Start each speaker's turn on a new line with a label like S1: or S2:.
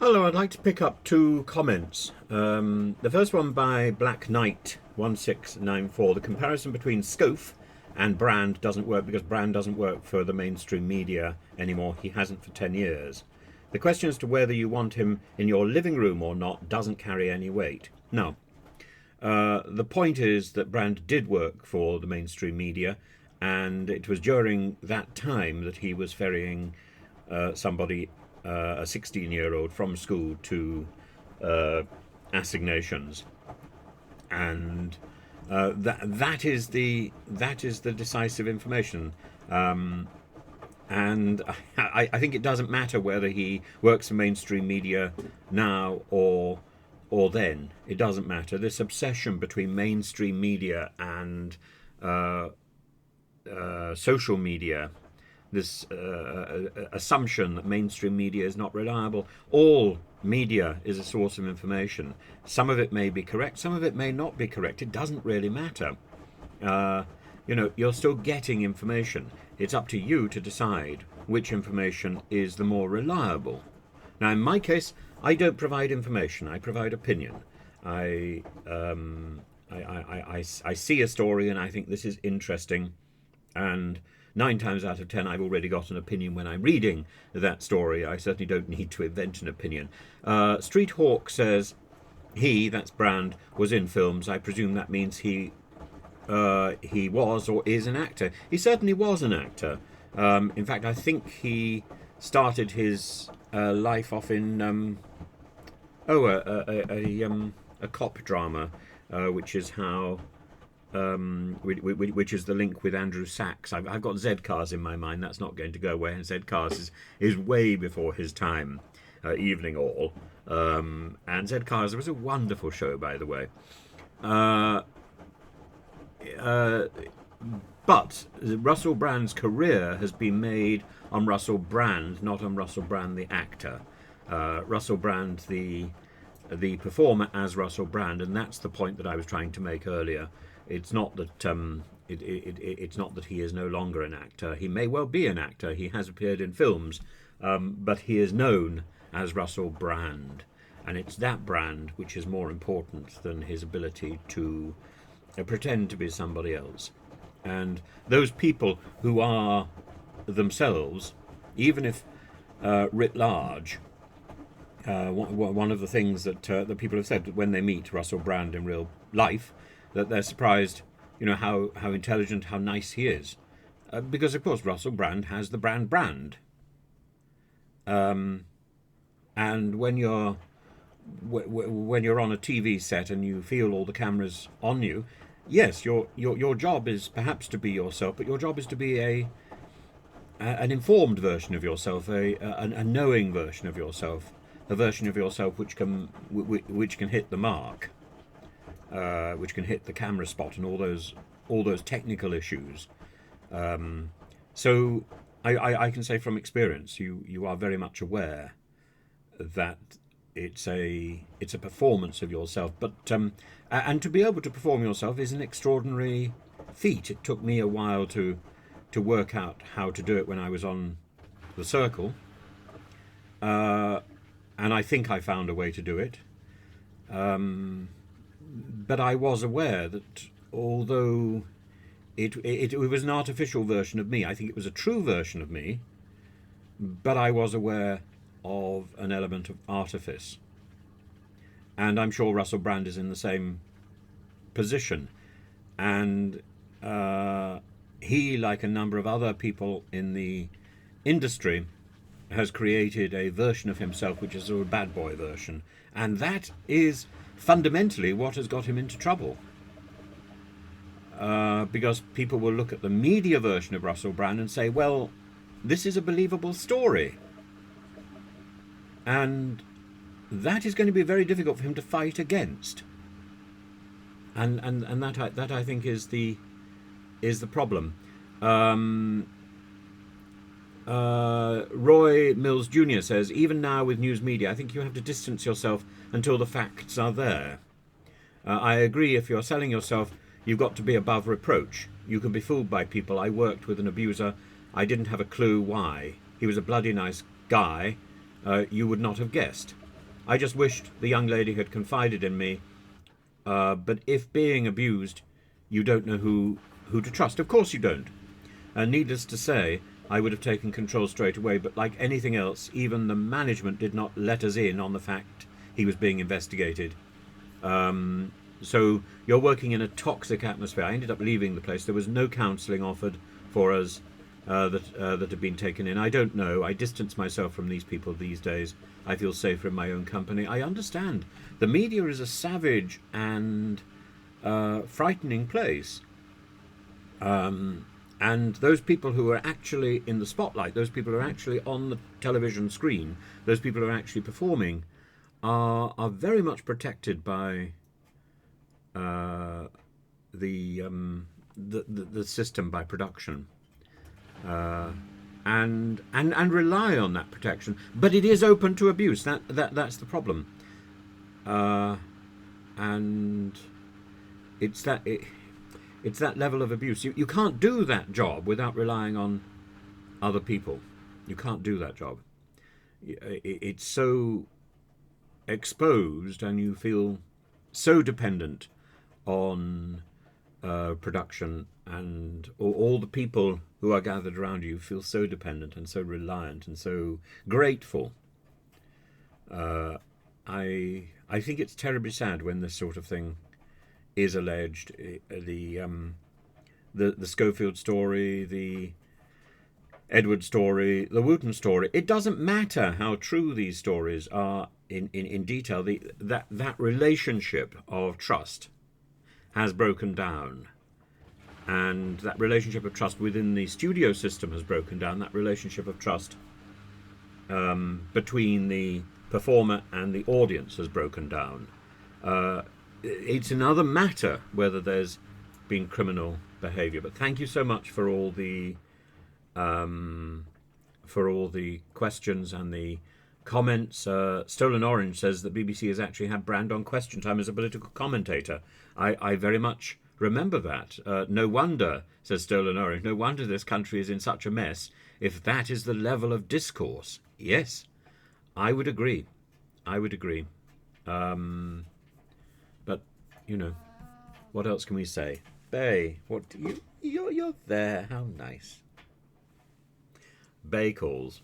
S1: Hello, I'd like to pick up two comments. The first one by Black Knight 1694. The comparison between Scove and Brand doesn't work because Brand doesn't work for the mainstream media anymore. He hasn't for 10 years. The question as to whether you want him in your living room or not doesn't carry any weight. No. The point is that Brand did work for the mainstream media, and it was during that time that he was ferrying somebody, a 16-year-old, from school to assignations, and that is the decisive information. And I think it doesn't matter whether he works for mainstream media now or then. It doesn't matter. This obsession between mainstream media and social media, this assumption that mainstream media is not reliable. All media is a source of information. Some of it may be correct, some of it may not be correct. It doesn't really matter. You're still getting information. It's up to you to decide which information is the more reliable. Now, in my case, I don't provide information. I provide opinion. I see a story and I think this is interesting, and 9 times out of 10 I've already got an opinion when I'm reading that story. I certainly don't need to invent an opinion. Street Hawk says that's Brand, was in films. I presume that means he was or is an actor. He certainly was an actor. In fact, I think he started his life off in a cop drama, which is how which is the link with Andrew Sachs. I've got Z Cars in my mind. That's not going to go away. And Z Cars is way before his time. Evening All, and Z Cars was a wonderful show, by the way. But Russell Brand's career has been made on Russell Brand, not on Russell Brand the actor. Russell Brand the performer as Russell Brand, and that's the point that I was trying to make earlier. It's not that it's not that he is no longer an actor. He may well be an actor. He has appeared in films, but he is known as Russell Brand, and it's that brand which is more important than his ability to pretend to be somebody else. And those people who are themselves, even if writ large, one of the things that people have said when they meet Russell Brand in real life, that they're surprised, how intelligent, how nice he is, because of course Russell Brand has the brand. And when you're on a TV set and you feel all the cameras on you, yes, your job is perhaps to be yourself, but your job is to be an informed version of yourself, a knowing version of yourself, a version of yourself which can hit the mark, which can hit the camera spot and all those technical issues. So I can say from experience, you are very much aware that it's a performance of yourself, but and to be able to perform yourself is an extraordinary feat. It took me a while to work out how to do it when I was on the Circle, and I think I found a way to do it. But I was aware that although it was an artificial version of me, I think it was a true version of me, but I was aware of an element of artifice. And I'm sure Russell Brand is in the same position. And he, like a number of other people in the industry, has created a version of himself which is a bad boy version. And that is fundamentally what has got him into trouble. Because people will look at the media version of Russell Brand and say, well, this is a believable story. And that is going to be very difficult for him to fight against. And that I think is the problem. Roy Mills Jr. says, even now with news media, I think you have to distance yourself until the facts are there. I agree, if you're selling yourself, you've got to be above reproach. You can be fooled by people. I worked with an abuser. I didn't have a clue why. He was a bloody nice guy. You would not have guessed. I just wished the young lady had confided in me. But if being abused, you don't know who to trust. Of course you don't. And needless to say, I would have taken control straight away. But like anything else, even the management did not let us in on the fact he was being investigated. So you're working in a toxic atmosphere. I ended up leaving the place. There was no counselling offered for us that had been taken in. I don't know. I distance myself from these people these days. I feel safer in my own company. I understand. The media is a savage and frightening place. And those people who are actually in the spotlight, those people who are actually on the television screen, those people who are actually performing, are very much protected by the system, by production, and rely on that protection. But it is open to abuse. That's the problem, and it's that level of abuse. You can't do that job without relying on other people. You can't do that job. It's so exposed, and you feel so dependent on production, and all the people who are gathered around you feel so dependent and so reliant and so grateful. I think it's terribly sad when this sort of thing is alleged. The Schofield story, the Edward story, the Wooten story. It doesn't matter how true these stories are in detail. That relationship of trust has broken down, and that relationship of trust within the studio system has broken down. That relationship of trust between the performer and the audience has broken down. It's another matter whether there's been criminal behaviour. But thank you so much for all the questions and the comments. Stolen Orange says that BBC has actually had Brand on Question Time as a political commentator. I very much remember that. No wonder, says Stolen Orange, no wonder this country is in such a mess if that is the level of discourse. Yes, I would agree. But, what else can we say? Bey, you're there. How nice. Bey calls.